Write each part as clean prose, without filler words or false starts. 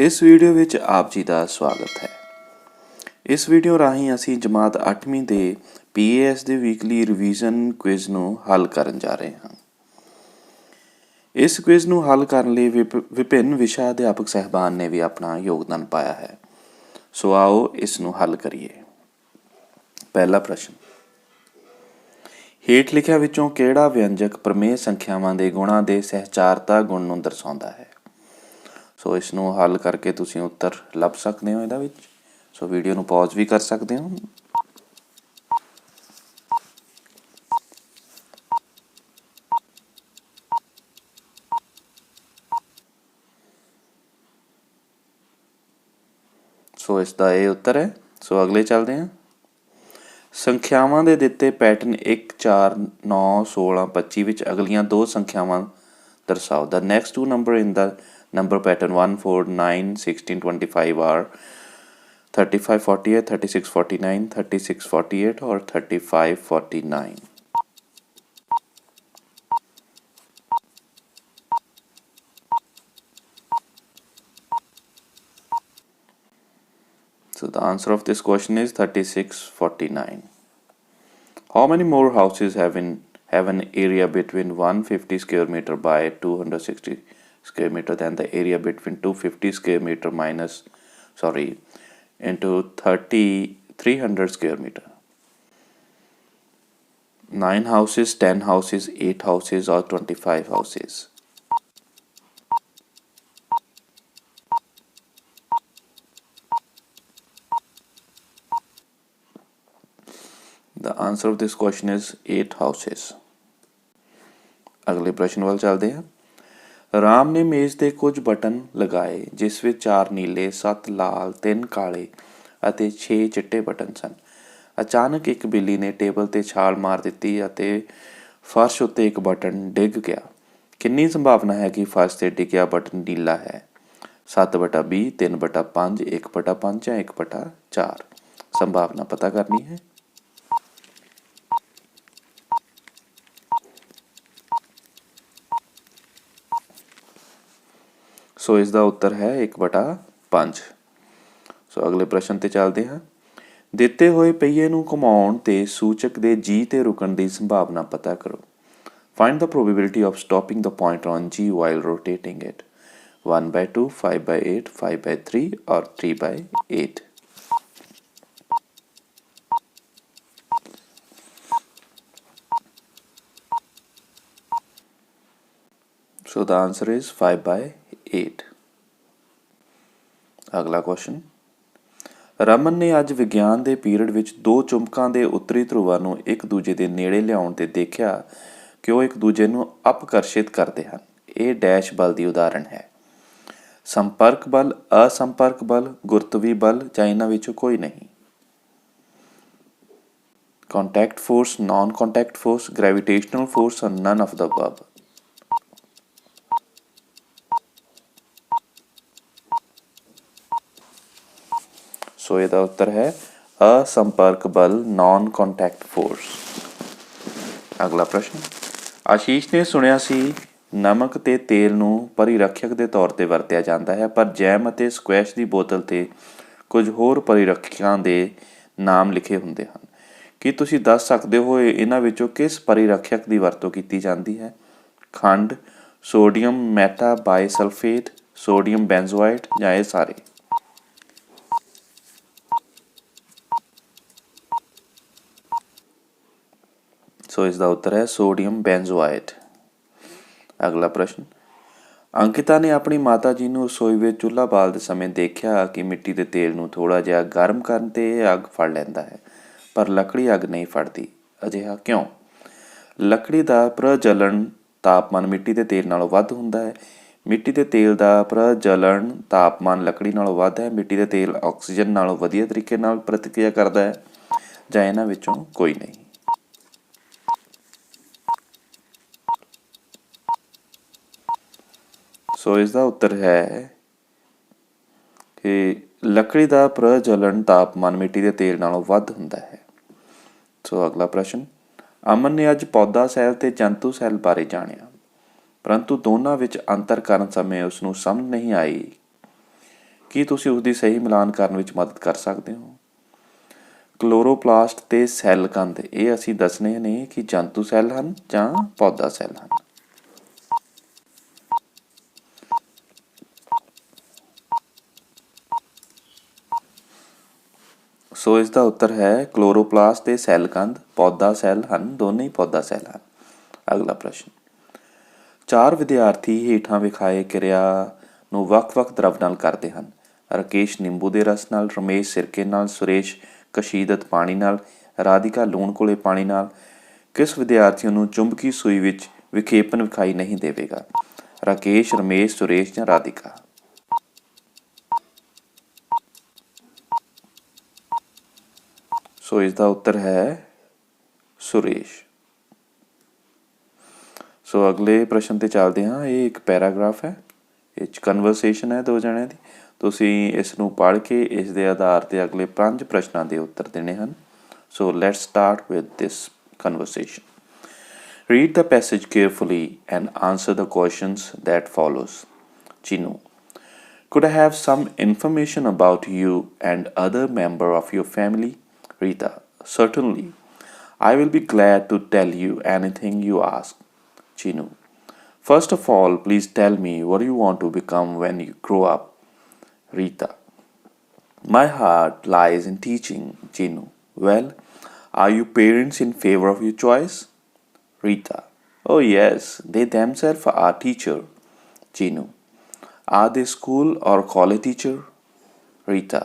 ਇਸ ਵੀਡੀਓ ਵਿੱਚ ਆਪ ਜੀ ਦਾ ਸਵਾਗਤ ਹੈ। ਇਸ ਵੀਡੀਓ ਰਾਹੀਂ ਅਸੀਂ ਜਮਾਤ 8ਵੀਂ ਦੇ PAS ਦੇ ਵੀਕਲੀ ਰਿਵੀਜ਼ਨ ਕੁਇਜ਼ ਨੂੰ ਹੱਲ ਕਰਨ ਜਾ ਰਹੇ ਹਾਂ। ਇਸ ਕੁਇਜ਼ ਨੂੰ ਹੱਲ ਕਰਨ ਲਈ ਵਿਭਿੰਨ ਵਿਸ਼ਾ ਅਧਿਆਪਕ ਸਹਿਬਾਨ ਨੇ ਵੀ ਆਪਣਾ ਯੋਗਦਾਨ ਪਾਇਆ ਹੈ। ਸੋ ਆਓ ਇਸ ਨੂੰ ਹੱਲ ਕਰੀਏ। ਪਹਿਲਾ ਪ੍ਰਸ਼ਨ, ਹੇਠ ਲਿਖਿਆਂ ਵਿੱਚੋਂ ਕਿਹੜਾ ਵਿਅੰਜਕ ਪ੍ਰਮੇਯ ਸੰਖਿਆਵਾਂ ਦੇ ਗੁਣਾਂ ਦੇ ਸਹਿਚਾਰਤਾ ਗੁਣ ਨੂੰ ਦਰਸਾਉਂਦਾ ਹੈ। ਸੋ ਇਸ ਨੂੰ ਹੱਲ ਕਰਕੇ ਤੁਸੀਂ ਉੱਤਰ ਲੱਭ ਸਕਦੇ ਹੋ ਇਹਦਾ ਵਿੱਚ। ਸੋ ਵੀਡੀਓ ਨੂੰ ਪੌਜ਼ ਵੀ ਕਰ ਸਕਦੇ ਹੋ। ਸੋ ਇਸ ਦਾ ਇਹ ਉੱਤਰ ਹੈ। ਸੋ ਅਗਲੇ ਚੱਲਦੇ ਹਾਂ। ਸੰਖਿਆਵਾਂ ਦੇ ਦਿੱਤੇ ਪੈਟਰਨ 1, 4, 9, 16, 25 ਵਿੱਚ ਅਗਲੀਆਂ ਦੋ ਸੰਖਿਆਵਾਂ ਦਰਸਾਓ। The next two number in the number pattern 1, 4, 9, 16, 25 are 35, 48, 36, 49, 36, 48 or 35, 49. So the answer of this question is 36, 49. How many more houses have an area between 150 square meter by 260 square meter than the area between 250 square meter into 300 square meter? 9 houses, 10 houses, 8 houses or 25 houses? The answer of this question is 8 houses. ਅਗਲੇ ਪ੍ਰਸ਼ਨ ਵੱਲ ਚੱਲਦੇ ਹਾਂ। ਰਾਮ ਨੇ ਮੇਜ਼ ਤੇ ਕੁਝ button ਲਗਾਏ ਜਿਸ ਵਿੱਚ 4 ਨੀਲੇ, 7 ਲਾਲ, 3 ਕਾਲੇ ਅਤੇ 6 ਚਿੱਟੇ ਬਟਨ ਸਨ। ਅਚਾਨਕ ਇੱਕ ਬਿੱਲੀ ਨੇ ਟੇਬਲ ਤੇ ਛਾਲ ਮਾਰ ਦਿੱਤੀ ਅਤੇ ਫਰਸ਼ ਉੱਤੇ ਇੱਕ ਬਟਨ ਡਿੱਗ ਗਿਆ। ਕਿੰਨੀ ਸੰਭਾਵਨਾ ਹੈ ਕਿ ਫਰਸ਼ ਤੇ ਡਿੱਗਿਆ ਬਟਨ ਨੀਲਾ ਹੈ? 7/20, 3/5, 1/5 ਜਾਂ 1/4? ਸੰਭਾਵਨਾ ਪਤਾ ਕਰਨੀ ਹੈ। ਸੋ ਇਸ ਦਾ ਉੱਤਰ ਹੈ 1/5। ਸੋ ਅਗਲੇ ਪ੍ਰਸ਼ਨ ਤੇ ਚੱਲਦੇ ਹਾਂ। ਦਿੱਤੇ ਹੋਏ ਪਹੀਏ ਨੂੰ ਘੁਮਾਉਣ ਤੇ ਸੂਚਕ ਦੇ G ਤੇ ਰੁਕਣ ਦੀ ਸੰਭਾਵਨਾ ਪਤਾ ਕਰੋ। Find the probability of stopping the pointer on G while rotating it. 1/2, 5/8, 5/3 or 3/8? So the answer is 5/8. ਅਗਲਾ ਕੁਐਸਚਨ, ਰਮਨ ਨੇ ਅੱਜ ਵਿਗਿਆਨ ਦੇ ਪੀਰੀਅਡ ਵਿੱਚ ਦੋ ਚੁੰਬਕਾਂ ਦੇ ਉੱਤਰੀ ਧਰੁਵਾਂ ਨੂੰ ਇੱਕ ਦੂਜੇ ਦੇ ਨੇੜੇ ਲਿਆਉਣ ਤੇ ਦੇਖਿਆ ਕਿ ਉਹ ਇੱਕ ਦੂਜੇ ਨੂੰ ਅਪਕਰਸ਼ਿਤ ਕਰਦੇ ਹਨ। ਇਹ ਡੈਸ਼ ਬਲ ਦੀ ਉਦਾਹਰਣ ਹੈ। ਸੰਪਰਕ ਬਲ, ਅਸੰਪਰਕ ਬਲ, ਗੁਰੁਤਵੀ ਬਲ ਜਾਂ ਇਹਨਾਂ ਵਿੱਚੋਂ ਕੋਈ ਨਹੀਂ। Contact force, non contact force, gravitational force or none of the above? So ਇਹਦਾ ਉੱਤਰ ਹੈ ਅਸੰਪਰਕ ਬਲ, ਨਾਨ ਕੰਟੈਕਟ ਫੋਰਸ। ਅਗਲਾ ਪ੍ਰਸ਼ਨ, ਆਸ਼ੀਸ਼ ਨੇ ਸੁਣਿਆ ਸੀ ਨਮਕ ਤੇ ਤੇਲ ਨੂੰ ਪਰਿਰੱਖਿਅਕ ਦੇ ਤੌਰ ਤੇ ਵਰਤਿਆ ਜਾਂਦਾ ਹੈ, ਪਰ ਜੈਮ ਅਤੇ ਸਕੁਐਸ਼ ਦੀ ਬੋਤਲ ਤੇ ਕੁਝ ਹੋਰ ਪਰਿਰੱਖਿਅਕਾਂ ਦੇ ਨਾਮ ਲਿਖੇ ਹੁੰਦੇ ਹਨ। ਕੀ ਤੁਸੀਂ ਦੱਸ ਸਕਦੇ ਹੋ ਇਹਨਾਂ ਵਿੱਚੋਂ ਕਿਸ ਪਰਿਰੱਖਿਅਕ ਦੀ ਵਰਤੋਂ ਕੀਤੀ ਜਾਂਦੀ ਹੈ? ਖੰਡ, ਸੋਡੀਅਮ ਮੈਟਾ ਬਾਈਸਲਫੇਟ, ਸੋਡੀਅਮ ਬੈਂਜ਼ੋਆਇਟ ਜਾਂ ਇਹ ਸਾਰੇ? ਸੋ ਇਸ ਦਾ ਉੱਤਰ ਹੈ ਸੋਡੀਅਮ ਬੈਂਜ਼ੋਆਇਟ। ਅਗਲਾ ਪ੍ਰਸ਼ਨ, ਅੰਕਿਤਾ ਨੇ ਆਪਣੀ ਮਾਤਾ ਜੀ ਨੂੰ ਰਸੋਈ ਵਿੱਚ ਚੁੱਲ੍ਹਾ ਬਾਲਦੇ ਸਮੇਂ ਦੇਖਿਆ ਕਿ ਮਿੱਟੀ ਦੇ ਤੇਲ ਨੂੰ ਥੋੜ੍ਹਾ ਜਿਹਾ ਗਰਮ ਕਰਨ ਤੇ ਇਹ ਅੱਗ ਫੜ ਲੈਂਦਾ ਹੈ, ਪਰ ਲੱਕੜੀ ਅੱਗ ਨਹੀਂ ਫੜਦੀ। ਅਜਿਹਾ ਕਿਉਂ? ਲੱਕੜੀ ਦਾ ਪ੍ਰਜਵਲਨ ਤਾਪਮਾਨ ਮਿੱਟੀ ਦੇ ਤੇਲ ਨਾਲੋਂ ਵੱਧ ਹੁੰਦਾ ਹੈ। ਮਿੱਟੀ ਦੇ ਤੇਲ ਦਾ ਪ੍ਰਜਵਲਨ ਤਾਪਮਾਨ ਲੱਕੜੀ ਨਾਲੋਂ ਵੱਧ ਹੈ। ਮਿੱਟੀ ਦਾ ਤੇਲ ਆਕਸੀਜਨ ਨਾਲੋਂ ਵਧੀਆ ਤਰੀਕੇ ਨਾਲ ਪ੍ਰਤੀਕਿਰਿਆ ਕਰਦਾ ਹੈ ਜਾਂ ਇਹਨਾਂ ਵਿੱਚੋਂ ਕੋਈ ਨਹੀਂ। ਸੋ ਇਸ ਦਾ ਉੱਤਰ ਹੈ ਕਿ ਲੱਕੜੀ ਦਾ ਪ੍ਰਜਵਲਨ ਤਾਪਮਾਨ ਮਿੱਟੀ ਦੇ ਤੇਲ ਨਾਲੋਂ ਵੱਧ ਹੁੰਦਾ ਹੈ। ਸੋ ਅਗਲਾ ਪ੍ਰਸ਼ਨ, ਅਮਨ ਨੇ ਅੱਜ ਪੌਦਾ ਸੈੱਲ ਤੇ ਜੰਤੂ ਸੈੱਲ ਬਾਰੇ ਜਾਣਿਆ, ਪਰੰਤੂ ਦੋਨਾਂ ਵਿੱਚ ਅੰਤਰ ਕਰਨ ਸਮੇਂ ਉਸਨੂੰ ਸਮਝ ਨਹੀਂ ਆਈ ਕੀ ਤੁਸੀਂ ਉਸ ਦੀ ਸਹੀ ਮਿਲਾਨ ਕਰਨ ਵਿੱਚ ਮਦਦ ਕਰ ਸਕਦੇ ਹੋ? ਕਲੋਰੋਪਲਾਸਟ ਤੇ ਸੈੱਲ ਕੰਧ, ਇਹ ਅਸੀਂ ਦੱਸਣੇ ਨੇ ਕਿ ਜੰਤੂ ਸੈੱਲ ਹਨ ਜਾਂ ਪੌਦਾ ਸੈੱਲ ਹਨ। ਸੋ ਇਸ ਦਾ ਉੱਤਰ ਹੈ ਕਲੋਰੋਪਲਾਸਟ ਤੇ ਸੈੱਲ ਕੰਧ ਪੌਦਾ ਸੈੱਲ ਹਨ, ਦੋਨੇ ਹੀ ਪੌਦਾ ਸੈੱਲ ਹਨ। ਅਗਲਾ ਪ੍ਰਸ਼ਨ, 4 ਵਿਦਿਆਰਥੀ ਹੇਠਾਂ ਵਿਖਾਏ ਕਿਰਿਆ ਨੂੰ ਵੱਖ-ਵੱਖ ਦਰਵ ਨਾਲ ਕਰਦੇ ਹਨ। ਰਾਕੇਸ਼ ਨਿੰਬੂ ਦੇ ਰਸ ਨਾਲ, ਰਮੇਸ਼ ਸਿਰਕੇ ਨਾਲ, ਸੁਰੇਸ਼ ਕਸ਼ੀਦਤ ਪਾਣੀ ਨਾਲ, ਰਾਧਿਕਾ ਲੂਣ ਘੋਲੇ ਪਾਣੀ ਨਾਲ। ਕਿਸ ਵਿਦਿਆਰਥੀ ਨੂੰ ਚੁੰਬਕੀ ਸੂਈ ਵਿੱਚ ਵਿਖੇਪਨ ਵਿਖਾਈ ਨਹੀਂ ਦੇਵੇਗਾ? ਰਾਕੇਸ਼, ਰਮੇਸ਼, ਸੁਰੇਸ਼ ਜਾਂ ਰਾਧਿਕਾ? ਸੋ ਇਸ ਦਾ ਉੱਤਰ ਹੈ ਸੁਰੇਸ਼। ਸੋ ਅਗਲੇ ਪ੍ਰਸ਼ਨ ਤੇ ਚੱਲਦੇ ਹਾਂ। ਇਹ ਇੱਕ ਪੈਰਾਗ੍ਰਾਫ ਹੈ, ਇਹ 'ਚ ਕਨਵਰਸੇਸ਼ਨ ਹੈ ਦੋ ਜਣਿਆਂ ਦੀ। ਤੁਸੀਂ ਇਸ ਨੂੰ ਪੜ੍ਹ ਕੇ ਇਸ ਦੇ ਆਧਾਰ ਤੇ ਅਗਲੇ 5 ਪ੍ਰਸ਼ਨਾਂ ਦੇ ਉੱਤਰ ਦੇਣੇ ਹਨ। So let's start with this conversation. Read the passage carefully and answer the questions that follows. Chinu, could I have some information about you and other member of your family? Rita, certainly. I will be glad to tell you anything you ask. Chinu, first of all, please tell me what you want to become when you grow up. Rita, my heart lies in teaching. Chinu, well, are your parents in favor of your choice? Rita, oh yes, they themselves are teacher. Chinu, are they school or college teacher? Rita,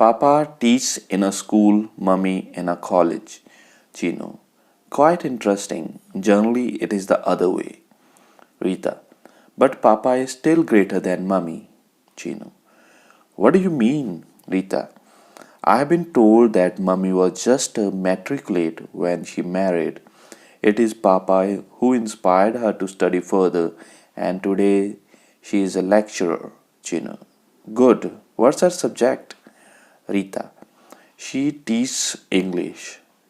Papa teaches in a school, Mummy in a college. Chinu, quite interesting. Generally it is the other way. Rita, but Papa is still greater than Mummy. Chinu, what do you mean? Rita, I have been told that Mummy was just a matriculate when she married. It is Papa who inspired her to study further, and today she is a lecturer. Chinu, good. What's her subject? Rita, she teaches English.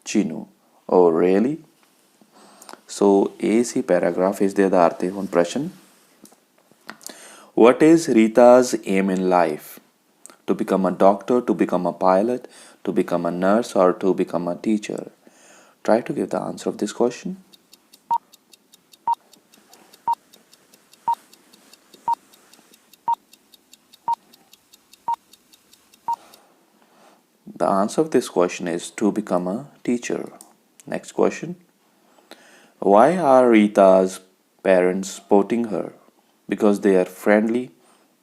Chinu, oh really? So ਇਹ ਸੀ paragraph. ਇਸ ਦੇ ਆਧਾਰ ਤੇ ਹੁਣ ਪ੍ਰਸ਼ਨ, what is Rita's aim in life? To become a doctor, to become a pilot, to become a nurse, or to become a teacher? Try to give the answer of this question. The answer of this question is to become a teacher. Next question. Why are Rita's parents supporting her? Because they are friendly,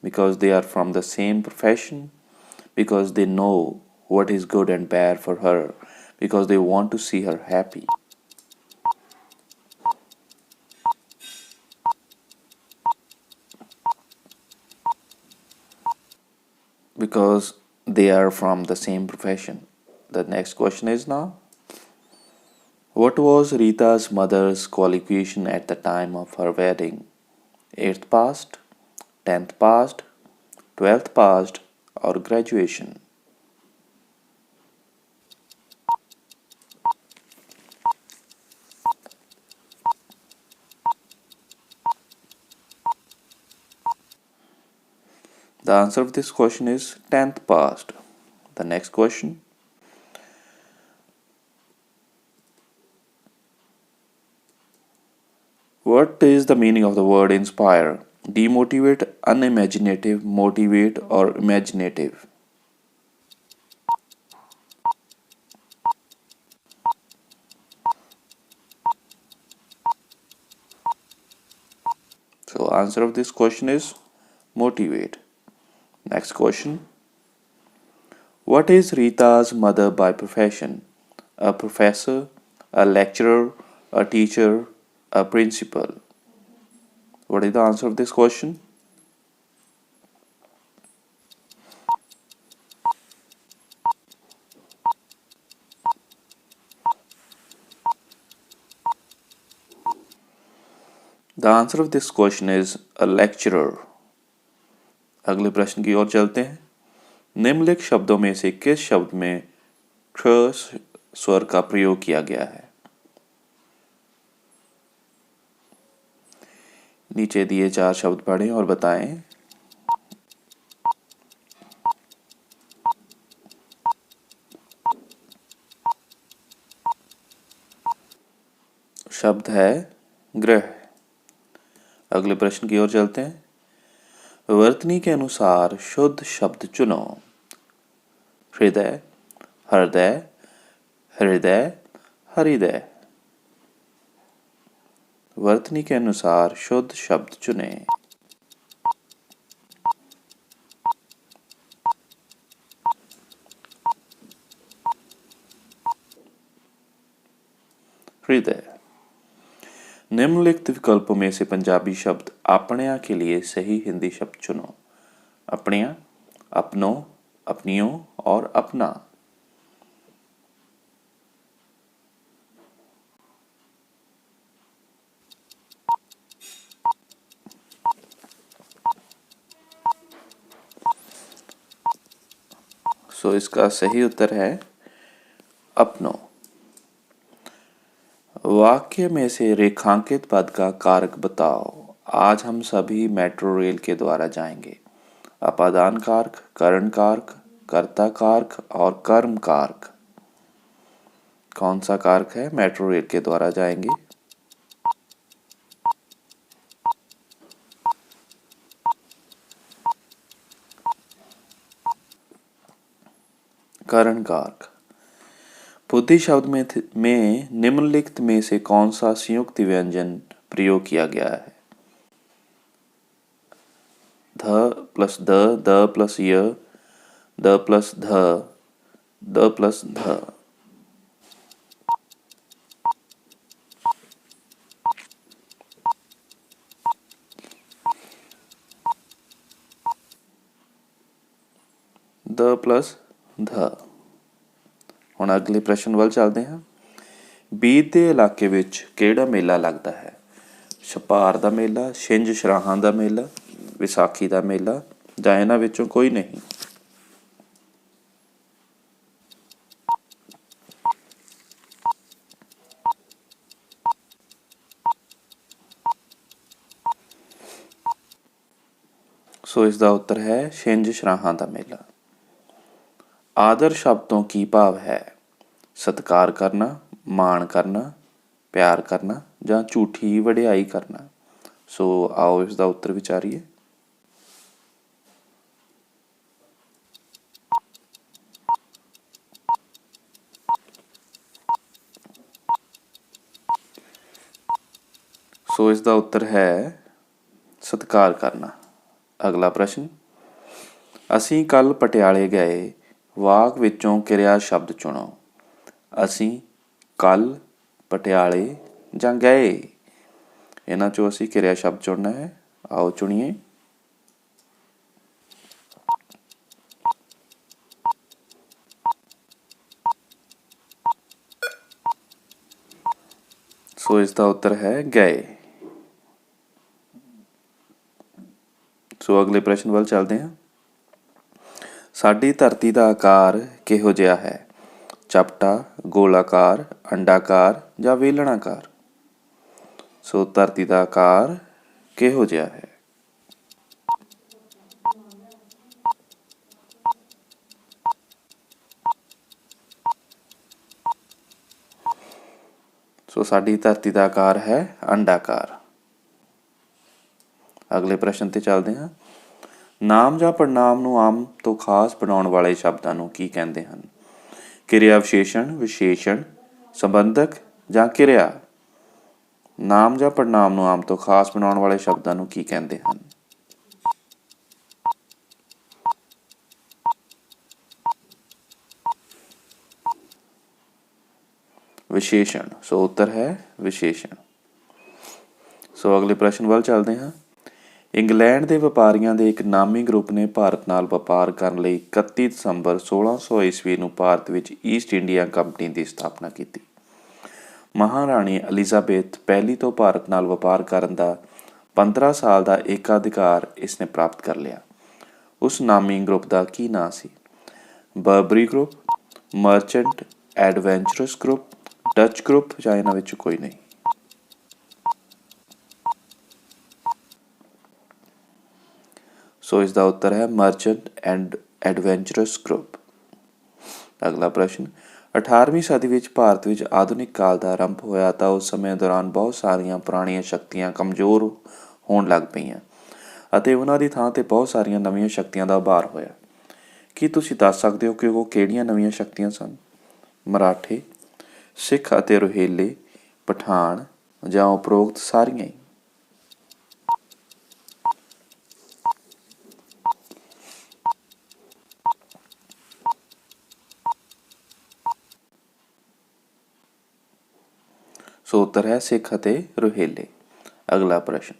because they are from the same profession, because they know what is good and bad for her, because they want to see her happy. Because they are from the same profession. The next question is now, what was Rita's mother's qualification at the time of her wedding? 8th passed, 10th passed, 12th passed, or graduation? The answer of this question is 10th passed. The next question. What is the meaning of the word inspire? Demotivate, unimaginative, motivate, or imaginative? So answer of this question is motivate. Next question. What is Rita's mother by profession? A professor, a lecturer, a teacher, a principal? What is the answer of this question? The answer of this question is a lecturer. अगले प्रश्न की ओर चलते हैं। निम्नलिखित शब्दों में से किस शब्द में क्ष स्वर का प्रयोग किया गया है? नीचे दिए 4 शब्द पढ़ें और बताएं। शब्द है ग्रह। अगले प्रश्न की ओर चलते हैं। वर्तनी के अनुसार शुद्ध शब्द चुनो। हृदय, हृदय, हृदय, हृदय। वर्तनी के अनुसार शुद्ध शब्द चुने। हृदय। निम्नलिखित विकल्पों में से पंजाबी शब्द अपण्या के लिए सही हिंदी शब्द चुनो। अपण्या, अपनों, अपनियों और अपना। सो इसका सही उत्तर है अपनों। वाक्य में से रेखांकित पद का कारक बताओ। आज हम सभी मेट्रो रेल के द्वारा जाएंगे। अपादान कारक, करण कारक, कर्ता कारक और कर्म कारक। कौन सा कारक है मेट्रो रेल के द्वारा जाएंगे? करण कारक। बुद्धि शब्द में निम्नलिखित में से कौन सा संयुक्त व्यंजन प्रयोग किया गया है? ध प्लस द प्लस य, द प्लस ध, द प्लस ध। द प्लस ध। ਹੁਣ ਅਗਲੇ ਪ੍ਰਸ਼ਨ ਵੱਲ ਚੱਲਦੇ ਹਾਂ। ਬੀੜ ਦੇ ਇਲਾਕੇ ਵਿੱਚ ਕਿਹੜਾ ਮੇਲਾ ਲੱਗਦਾ ਹੈ? ਛਪਾਰ ਦਾ ਮੇਲਾ, ਛਿੰਝ ਸ਼ਰਾਹਾਂ ਦਾ ਮੇਲਾ, ਵਿਸਾਖੀ ਦਾ ਮੇਲਾ ਜਾਂ ਇਹਨਾਂ ਵਿੱਚੋਂ ਕੋਈ ਨਹੀਂ? ਸੋ ਇਸ ਦਾ ਉੱਤਰ ਹੈ ਛਿੰਝ ਸ਼ਰਾਹਾਂ ਦਾ ਮੇਲਾ। ਆਦਰ ਸ਼ਬਦ ਤੋਂ ਕੀ ਭਾਵ ਹੈ? ਸਤਿਕਾਰ ਕਰਨਾ, ਮਾਣ ਕਰਨਾ, ਪਿਆਰ ਕਰਨਾ ਜਾਂ ਝੂਠੀ ਵਡਿਆਈ ਕਰਨਾ। ਸੋ ਆਓ ਇਸ ਦਾ ਉੱਤਰ ਵਿਚਾਰੀਏ। ਸੋ ਇਸ ਦਾ ਉੱਤਰ ਹੈ ਸਤਿਕਾਰ ਕਰਨਾ। ਅਗਲਾ ਪ੍ਰਸ਼ਨ। ਅਸੀਂ ਕੱਲ ਪਟਿਆਲੇ ਗਏ। ਵਾਕ ਵਿੱਚੋਂ ਕਿਰਿਆ ਸ਼ਬਦ ਚੁਣੋ। ਅਸੀਂ ਕੱਲ ਪਟਿਆਲੇ ਜਾਂ ਗਏ, ਇਹਨਾਂ ਚੋਂ ਅਸੀਂ ਕਿਰਿਆ ਸ਼ਬਦ ਚੁਣਨਾ ਹੈ। ਆਓ ਚੁਣੀਏ। ਸੋ ਇਸ ਦਾ ਉੱਤਰ ਹੈ ਗਏ। ਸੋ ਅਗਲੇ ਪ੍ਰਸ਼ਨ ਵੱਲ ਚੱਲਦੇ ਹਾਂ। ਸਾਡੀ ਧਰਤੀ ਦਾ ਆਕਾਰ ਕਿਹੋ ਜਿਹਾ ਹੈ? ਚਪਟਾ, ਗੋਲਾਕਾਰ, ਅੰਡਾਕਾਰ ਜਾਂ ਵੇਲਣਾਕਾਰ। ਸੋ ਧਰਤੀ ਦਾ ਆਕਾਰ ਕਿਹੋ ਜਿਹਾ ਹੈ? ਸੋ ਸਾਡੀ ਧਰਤੀ ਦਾ ਆਕਾਰ ਹੈ ਅੰਡਾਕਾਰ। ਅਗਲੇ ਪ੍ਰਸ਼ਨ ਤੇ ਚੱਲਦੇ ਹਾਂ। ਨਾਮ ਜਾਂ ਪੜਨਾਮ ਨੂੰ ਆਮ ਤੋਂ ਖਾਸ ਬਣਾਉਣ ਵਾਲੇ ਸ਼ਬਦਾਂ ਨੂੰ ਕੀ ਕਹਿੰਦੇ ਹਨ? ਕਿਰਿਆ ਵਿਸ਼ੇਸ਼ਣ, ਵਿਸ਼ੇਸ਼ਣ, ਸੰਬੰਧਕ ਜਾਂ ਕਿਰਿਆ। ਨਾਮ ਜਾਂ ਪੜਨਾਮ ਨੂੰ ਆਮ ਤੋਂ ਖਾਸ ਬਣਾਉਣ ਵਾਲੇ ਸ਼ਬਦਾਂ ਨੂੰ ਕੀ ਕਹਿੰਦੇ ਹਨ? ਵਿਸ਼ੇਸ਼ਣ। ਸੋ ਉੱਤਰ ਹੈ ਵਿਸ਼ੇਸ਼ਣ। ਸੋ ਅਗਲੇ ਪ੍ਰਸ਼ਨ ਵੱਲ ਚੱਲਦੇ ਹਾਂ। ਇੰਗਲੈਂਡ ਦੇ ਵਪਾਰੀਆਂ ਦੇ ਇੱਕ ਨਾਮੀ ਗਰੁੱਪ ਨੇ ਭਾਰਤ ਨਾਲ ਵਪਾਰ ਕਰਨ ਲਈ 31 ਦਸੰਬਰ 1600 ਈਸਵੀ ਨੂੰ ਭਾਰਤ ਵਿੱਚ ਈਸਟ ਇੰਡੀਆ ਕੰਪਨੀ ਦੀ ਸਥਾਪਨਾ ਕੀਤੀ। ਮਹਾਰਾਣੀ ਐਲਿਜ਼ਾਬੇਥ ਪਹਿਲੀ ਤੋਂ ਭਾਰਤ ਨਾਲ ਵਪਾਰ ਕਰਨ ਦਾ 15 ਸਾਲ ਦਾ ਏਕਾਧਿਕਾਰ ਇਸਨੇ ਪ੍ਰਾਪਤ ਕਰ ਲਿਆ। ਉਸ ਨਾਮੀ ਗਰੁੱਪ ਦਾ ਕੀ ਨਾਂ ਸੀ? Burberry group, merchant adventurers group, Dutch group ਜਾਂ ਇਹਨਾਂ ਵਿੱਚੋਂ ਕੋਈ ਨਹੀਂ? ਸੋ ਇਸ ਦਾ ਉੱਤਰ ਹੈ ਮਰਚੈਂਟ ਐਂਡ ਐਡਵੈਂਚਰਸ ਗਰੁੱਪ। ਅਗਲਾ ਪ੍ਰਸ਼ਨ। 18ਵੀਂ ਸਦੀ ਵਿੱਚ ਭਾਰਤ ਵਿੱਚ ਆਧੁਨਿਕ ਕਾਲ ਦਾ ਆਰੰਭ ਹੋਇਆ ਤਾਂ ਉਸ ਸਮੇਂ ਦੌਰਾਨ ਬਹੁਤ ਸਾਰੀਆਂ ਪੁਰਾਣੀਆਂ ਸ਼ਕਤੀਆਂ ਕਮਜ਼ੋਰ ਹੋਣ ਲੱਗ ਪਈਆਂ ਅਤੇ ਉਹਨਾਂ ਦੀ ਥਾਂ 'ਤੇ ਬਹੁਤ ਸਾਰੀਆਂ ਨਵੀਆਂ ਸ਼ਕਤੀਆਂ ਦਾ ਉਭਾਰ ਹੋਇਆ। ਕੀ ਤੁਸੀਂ ਦੱਸ ਸਕਦੇ ਹੋ ਕਿ ਉਹ ਕਿਹੜੀਆਂ ਨਵੀਆਂ ਸ਼ਕਤੀਆਂ ਸਨ? ਮਰਾਠੇ, ਸਿੱਖ ਅਤੇ ਰੋਹਿਲੇ, ਪਠਾਨ ਜਾਂ ਉਪਰੋਕਤ ਸਾਰੀਆਂ ਹੀ? ਸੋ ਉੱਤਰ ਹੈ ਸਿੱਖ ਅਤੇ ਰੋਹਿਲੇ। ਅਗਲਾ ਪ੍ਰਸ਼ਨ,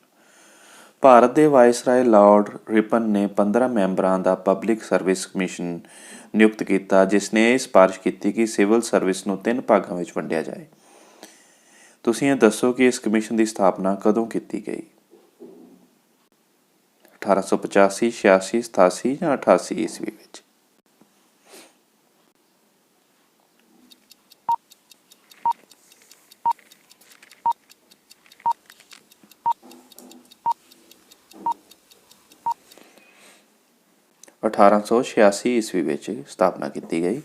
ਭਾਰਤ ਦੇ ਵਾਇਸਰਾਏ ਲਾਰਡ ਰਿਪਨ ਨੇ 15 ਮੈਂਬਰਾਂ ਦਾ ਪਬਲਿਕ ਸਰਵਿਸ ਕਮਿਸ਼ਨ ਨਿਯੁਕਤ ਕੀਤਾ, ਜਿਸ ਨੇ ਇਹ ਸਿਫਾਰਿਸ਼ ਕੀਤੀ ਕਿ ਸਿਵਲ ਸਰਵਿਸ ਨੂੰ 3 ਭਾਗਾਂ ਵਿੱਚ ਵੰਡਿਆ ਜਾਏ। ਤੁਸੀਂ ਇਹ ਦੱਸੋ ਕਿ ਇਸ ਕਮਿਸ਼ਨ ਦੀ ਸਥਾਪਨਾ ਕਦੋਂ ਕੀਤੀ ਗਈ? 1885, 86, 87 ਜਾਂ 88 ਈਸਵੀ ਵਿੱਚ? ਅਠਾਰਾਂ ਸੌ 86 ਈਸਵੀ ਵਿੱਚ ਸਥਾਪਨਾ ਕੀਤੀ ਗਈ।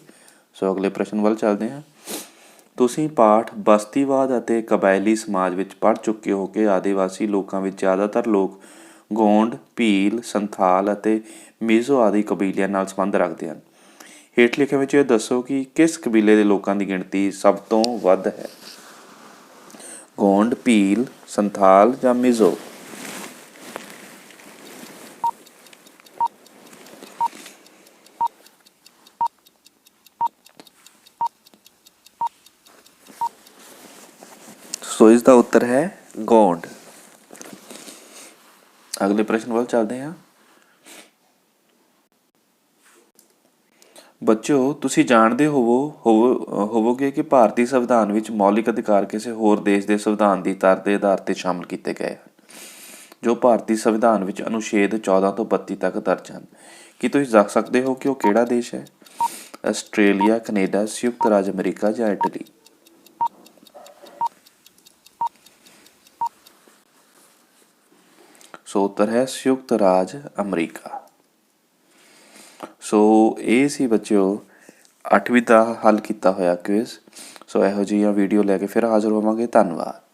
ਸੋ ਅਗਲੇ ਪ੍ਰਸ਼ਨ ਵੱਲ ਚੱਲਦੇ ਹਾਂ। ਤੁਸੀਂ ਪਾਠ ਬਸਤੀਵਾਦ ਅਤੇ ਕਬਾਇਲੀ ਸਮਾਜ ਵਿੱਚ ਪੜ੍ਹ ਚੁੱਕੇ ਹੋ ਕਿ ਆਦਿਵਾਸੀ ਲੋਕਾਂ ਵਿੱਚ ਜ਼ਿਆਦਾਤਰ ਲੋਕ ਗੋਂਡ, ਭੀਲ, ਸੰਥਾਲ ਅਤੇ ਮੀਜ਼ੋ ਆਦਿ ਕਬੀਲਿਆਂ ਨਾਲ ਸੰਬੰਧ ਰੱਖਦੇ ਹਨ। ਹੇਠ ਲਿਖੇ ਵਿੱਚ ਇਹ ਦੱਸੋ ਕਿ ਕਿਸ ਕਬੀਲੇ ਦੇ ਲੋਕਾਂ ਦੀ ਗਿਣਤੀ ਸਭ ਤੋਂ ਵੱਧ ਹੈ? ਗੋਂਡ, ਭੀਲ, ਸੰਥਾਲ ਜਾਂ ਮੀਜ਼ੋ? ਸੋ ਇਸ ਦਾ ਉੱਤਰ ਹੈ ਗੋਂਡ। ਅਗਲੇ ਪ੍ਰਸ਼ਨ ਵੱਲ ਚੱਲਦੇ ਹਾਂ। ਬੱਚਿਓ, ਤੁਸੀਂ ਜਾਣਦੇ ਹੋਵੋਗੇ ਕਿ ਭਾਰਤੀ ਸੰਵਿਧਾਨ ਵਿੱਚ ਮੌਲਿਕ ਅਧਿਕਾਰ ਕਿਸੇ ਹੋਰ ਦੇਸ਼ ਦੇ ਸੰਵਿਧਾਨ ਦੀ ਤਰ ਦੇ ਆਧਾਰ 'ਤੇ ਸ਼ਾਮਲ ਕੀਤੇ ਗਏ ਹਨ, ਜੋ ਭਾਰਤੀ ਸੰਵਿਧਾਨ ਵਿੱਚ ਅਨੁਛੇਦ 14 ਤੋਂ 32 ਤੱਕ ਦਰਜ ਹਨ। ਕੀ ਤੁਸੀਂ ਦੱਸ ਸਕਦੇ ਹੋ ਕਿ ਉਹ ਕਿਹੜਾ ਦੇਸ਼ ਹੈ? ਆਸਟ੍ਰੇਲੀਆ, ਕੈਨੇਡਾ, ਸੰਯੁਕਤ ਰਾਜ ਅਮਰੀਕਾ ਜਾਂ ਇਟਲੀ? ਸੋ ਉੱਤਰ ਹੈ ਸੰਯੁਕਤ ਰਾਜ ਅਮਰੀਕਾ। ਸੋ ਇਹ ਸੀ ਬੱਚਿਓ 8ਵੀਂ ਦਾ ਹੱਲ ਕੀਤਾ ਹੋਇਆ ਕੁਇਜ਼। ਸੋ ਇਹੋ ਜਿਹੀਆਂ ਵੀਡੀਓ ਲੈ ਕੇ ਫਿਰ ਹਾਜ਼ਰ ਹੋਵਾਂਗੇ। ਧੰਨਵਾਦ।